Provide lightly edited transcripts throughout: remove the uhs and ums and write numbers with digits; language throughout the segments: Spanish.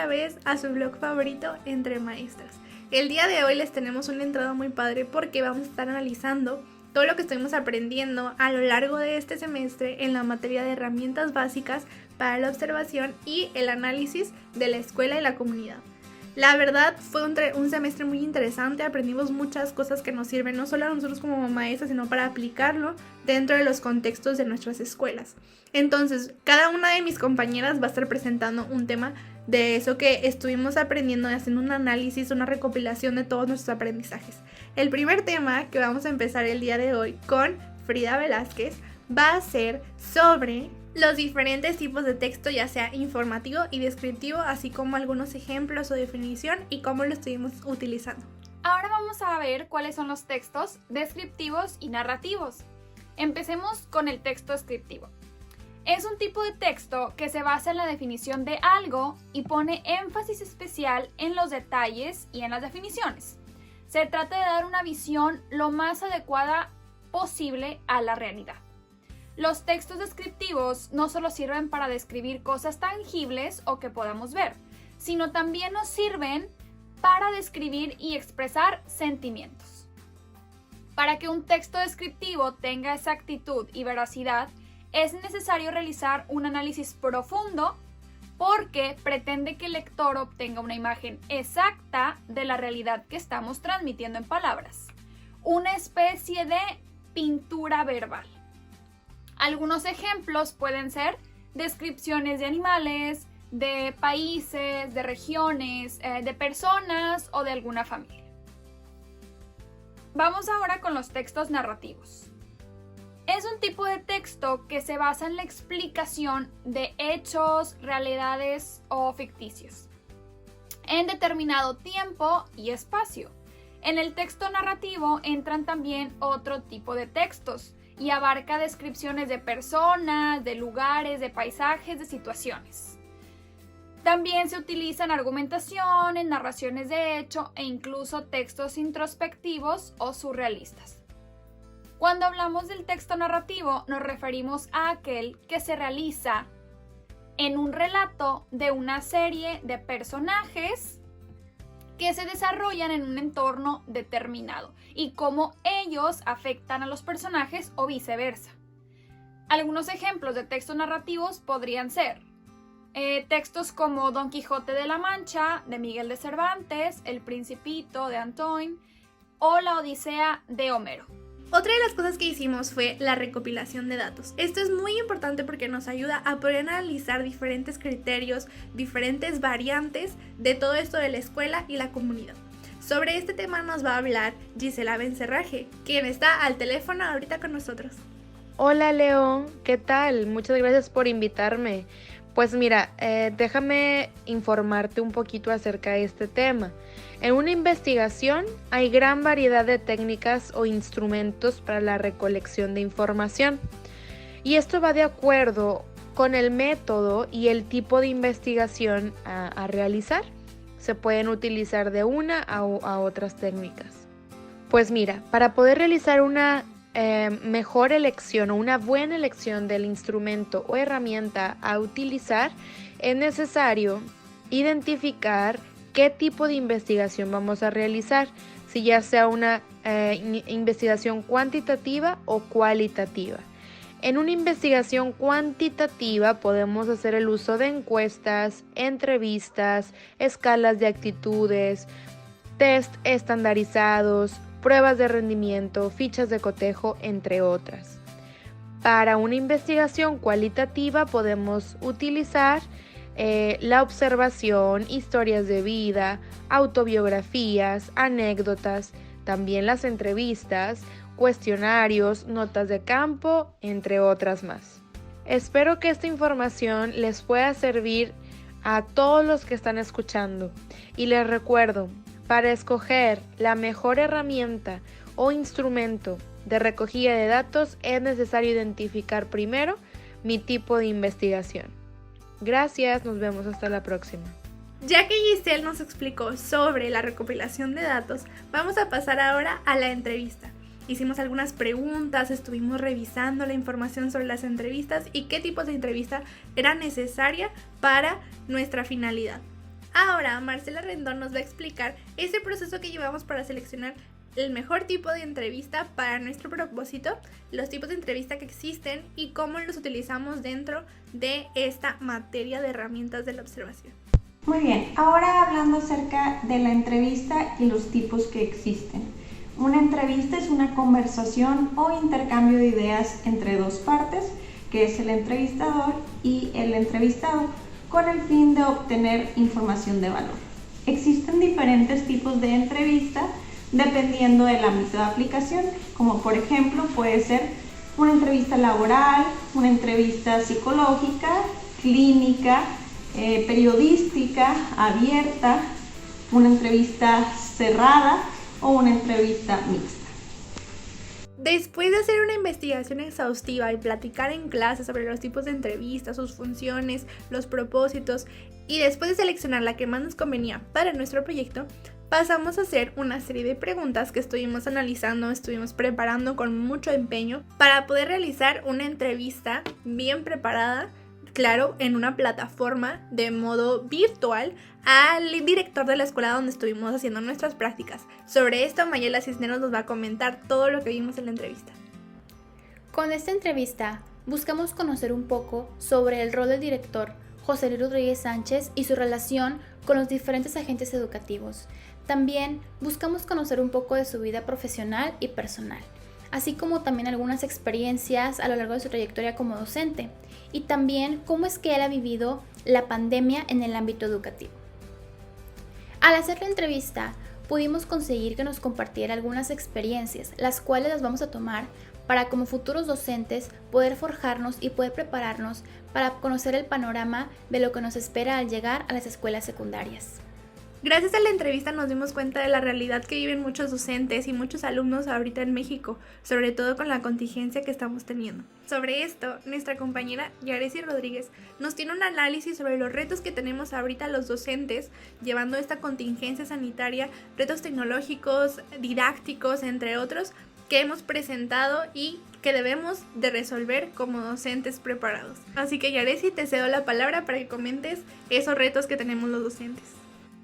otra vez a su blog favorito Entre Maestras. El día de hoy les tenemos una entrada muy padre porque vamos a estar analizando todo lo que estuvimos aprendiendo a lo largo de este semestre en la materia de herramientas básicas para la observación y el análisis de la escuela y la comunidad. La verdad fue un semestre muy interesante, aprendimos muchas cosas que nos sirven no solo a nosotros como maestras, sino para aplicarlo dentro de los contextos de nuestras escuelas. Entonces, cada una de mis compañeras va a estar presentando un tema de eso que estuvimos aprendiendo, haciendo un análisis, una recopilación de todos nuestros aprendizajes. El primer tema que vamos a empezar el día de hoy con Frida Velázquez va a ser sobre los diferentes tipos de texto, ya sea informativo y descriptivo, así como algunos ejemplos o definición y cómo lo estuvimos utilizando. Ahora vamos a ver cuáles son los textos descriptivos y narrativos. Empecemos con el texto descriptivo. Es un tipo de texto que se basa en la definición de algo y pone énfasis especial en los detalles y en las definiciones. Se trata de dar una visión lo más adecuada posible a la realidad. Los textos descriptivos no solo sirven para describir cosas tangibles o que podamos ver, sino también nos sirven para describir y expresar sentimientos. Para que un texto descriptivo tenga exactitud y veracidad, es necesario realizar un análisis profundo porque pretende que el lector obtenga una imagen exacta de la realidad que estamos transmitiendo en palabras. Una especie de pintura verbal. Algunos ejemplos pueden ser descripciones de animales, de países, de regiones, de personas o de alguna familia. Vamos ahora con los textos narrativos. Es un tipo de texto que se basa en la explicación de hechos, realidades o ficticios en determinado tiempo y espacio. En el texto narrativo entran también otro tipo de textos y abarca descripciones de personas, de lugares, de paisajes, de situaciones. También se utilizan argumentaciones, narraciones de hecho e incluso textos introspectivos o surrealistas. Cuando hablamos del texto narrativo, nos referimos a aquel que se realiza en un relato de una serie de personajes que se desarrollan en un entorno determinado y cómo ellos afectan a los personajes o viceversa. Algunos ejemplos de textos narrativos podrían ser textos como Don Quijote de la Mancha de Miguel de Cervantes, El Principito de Antoine o La Odisea de Homero. Otra de las cosas que hicimos fue la recopilación de datos. Esto es muy importante porque nos ayuda a poder analizar diferentes criterios, diferentes variantes de todo esto de la escuela y la comunidad. Sobre este tema nos va a hablar Gisela Bencerraje, quien está al teléfono ahorita con nosotros. Hola Leo, ¿qué tal? Muchas gracias por invitarme. Pues mira, déjame informarte un poquito acerca de este tema. En una investigación hay gran variedad de técnicas o instrumentos para la recolección de información. Y esto va de acuerdo con el método y el tipo de investigación a realizar. Se pueden utilizar de una a otras técnicas. Pues mira, para poder realizar una mejor elección o una buena elección del instrumento o herramienta a utilizar, es necesario identificar qué tipo de investigación vamos a realizar, si ya sea una investigación cuantitativa o cualitativa. En una investigación cuantitativa podemos hacer el uso de encuestas, entrevistas, escalas de actitudes, test estandarizados, pruebas de rendimiento, fichas de cotejo, entre otras. Para una investigación cualitativa podemos utilizar la observación, historias de vida, autobiografías, anécdotas, también las entrevistas, cuestionarios, notas de campo, entre otras más. Espero que esta información les pueda servir a todos los que están escuchando y les recuerdo, para escoger la mejor herramienta o instrumento de recogida de datos es necesario identificar primero mi tipo de investigación. Gracias, nos vemos hasta la próxima. Ya que Giselle nos explicó sobre la recopilación de datos, vamos a pasar ahora a la entrevista. Hicimos algunas preguntas, estuvimos revisando la información sobre las entrevistas y qué tipos de entrevista era necesaria para nuestra finalidad. Ahora Marcela Rendón nos va a explicar ese proceso que llevamos para seleccionar el mejor tipo de entrevista para nuestro propósito, los tipos de entrevista que existen y cómo los utilizamos dentro de esta materia de herramientas de la observación. Muy bien, ahora hablando acerca de la entrevista y los tipos que existen. Una entrevista es una conversación o intercambio de ideas entre dos partes, que es el entrevistador y el entrevistado, con el fin de obtener información de valor. Existen diferentes tipos de entrevista dependiendo del ámbito de aplicación, como por ejemplo puede ser una entrevista laboral, una entrevista psicológica, clínica, periodística, abierta, una entrevista cerrada o una entrevista mixta. Después de hacer una investigación exhaustiva y platicar en clase sobre los tipos de entrevistas, sus funciones, los propósitos y después de seleccionar la que más nos convenía para nuestro proyecto, pasamos a hacer una serie de preguntas que estuvimos analizando, estuvimos preparando con mucho empeño para poder realizar una entrevista bien preparada, claro, en una plataforma de modo virtual al director de la escuela donde estuvimos haciendo nuestras prácticas. Sobre esto, Mayela Cisneros nos va a comentar todo lo que vimos en la entrevista. Con esta entrevista buscamos conocer un poco sobre el rol del director José Luis Rodríguez Sánchez y su relación con los diferentes agentes educativos. También buscamos conocer un poco de su vida profesional y personal, así como también algunas experiencias a lo largo de su trayectoria como docente, y también cómo es que él ha vivido la pandemia en el ámbito educativo. Al hacer la entrevista, pudimos conseguir que nos compartiera algunas experiencias, las cuales las vamos a tomar para como futuros docentes poder forjarnos y poder prepararnos para conocer el panorama de lo que nos espera al llegar a las escuelas secundarias. Gracias a la entrevista nos dimos cuenta de la realidad que viven muchos docentes y muchos alumnos ahorita en México, sobre todo con la contingencia que estamos teniendo. Sobre esto, nuestra compañera Yaresi Rodríguez nos tiene un análisis sobre los retos que tenemos ahorita los docentes llevando esta contingencia sanitaria, retos tecnológicos, didácticos, entre otros, que hemos presentado y que debemos de resolver como docentes preparados. Así que Yaresi, te cedo la palabra para que comentes esos retos que tenemos los docentes.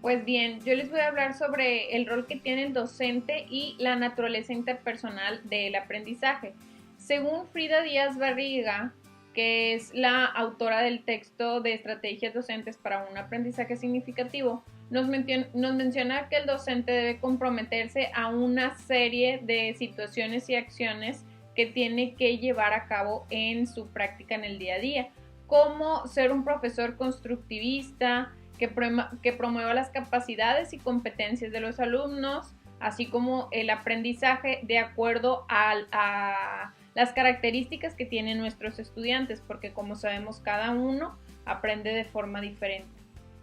Pues bien, yo les voy a hablar sobre el rol que tiene el docente y la naturaleza interpersonal del aprendizaje. Según Frida Díaz Barriga, que es la autora del texto de Estrategias Docentes para un Aprendizaje Significativo, nos menciona que el docente debe comprometerse a una serie de situaciones y acciones que tiene que llevar a cabo en su práctica en el día a día, como ser un profesor constructivista, que promueva las capacidades y competencias de los alumnos, así como el aprendizaje de acuerdo a las características que tienen nuestros estudiantes, porque como sabemos cada uno aprende de forma diferente.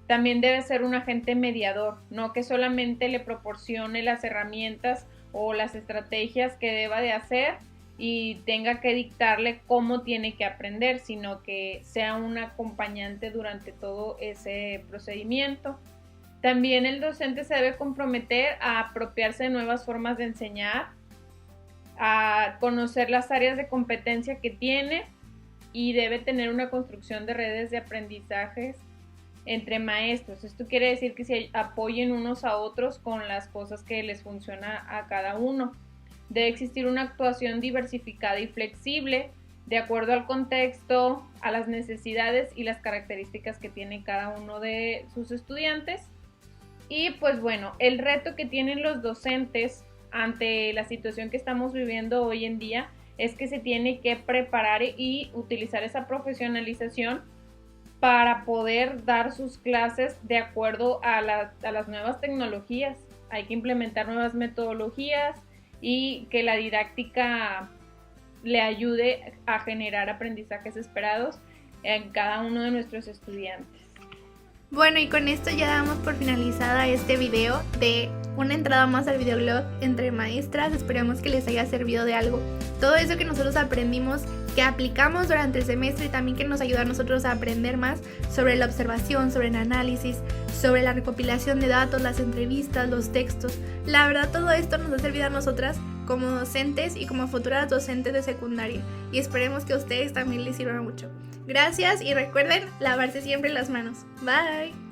También debe ser un agente mediador, no que solamente le proporcione las herramientas o las estrategias que deba de hacer y tenga que dictarle cómo tiene que aprender, sino que sea un acompañante durante todo ese procedimiento. También el docente se debe comprometer a apropiarse de nuevas formas de enseñar, a conocer las áreas de competencia que tiene y debe tener una construcción de redes de aprendizajes entre maestros. Esto quiere decir que se apoyen unos a otros con las cosas que les funciona a cada uno. Debe existir una actuación diversificada y flexible de acuerdo al contexto, a las necesidades y las características que tiene cada uno de sus estudiantes. Y pues bueno, el reto que tienen los docentes ante la situación que estamos viviendo hoy en día es que se tiene que preparar y utilizar esa profesionalización para poder dar sus clases de acuerdo a las nuevas tecnologías. Hay que implementar nuevas metodologías y que la didáctica le ayude a generar aprendizajes esperados en cada uno de nuestros estudiantes. Bueno, y con esto ya damos por finalizada este video de una entrada más al videoblog entre maestras. Esperamos que les haya servido de algo todo eso que nosotros aprendimos, que aplicamos durante el semestre y también que nos ayuda a nosotros a aprender más sobre la observación, sobre el análisis, sobre la recopilación de datos, las entrevistas, los textos. La verdad, todo esto nos ha servido a nosotras como docentes y como futuras docentes de secundaria, y esperemos que a ustedes también les sirva mucho. Gracias y recuerden lavarse siempre las manos. Bye.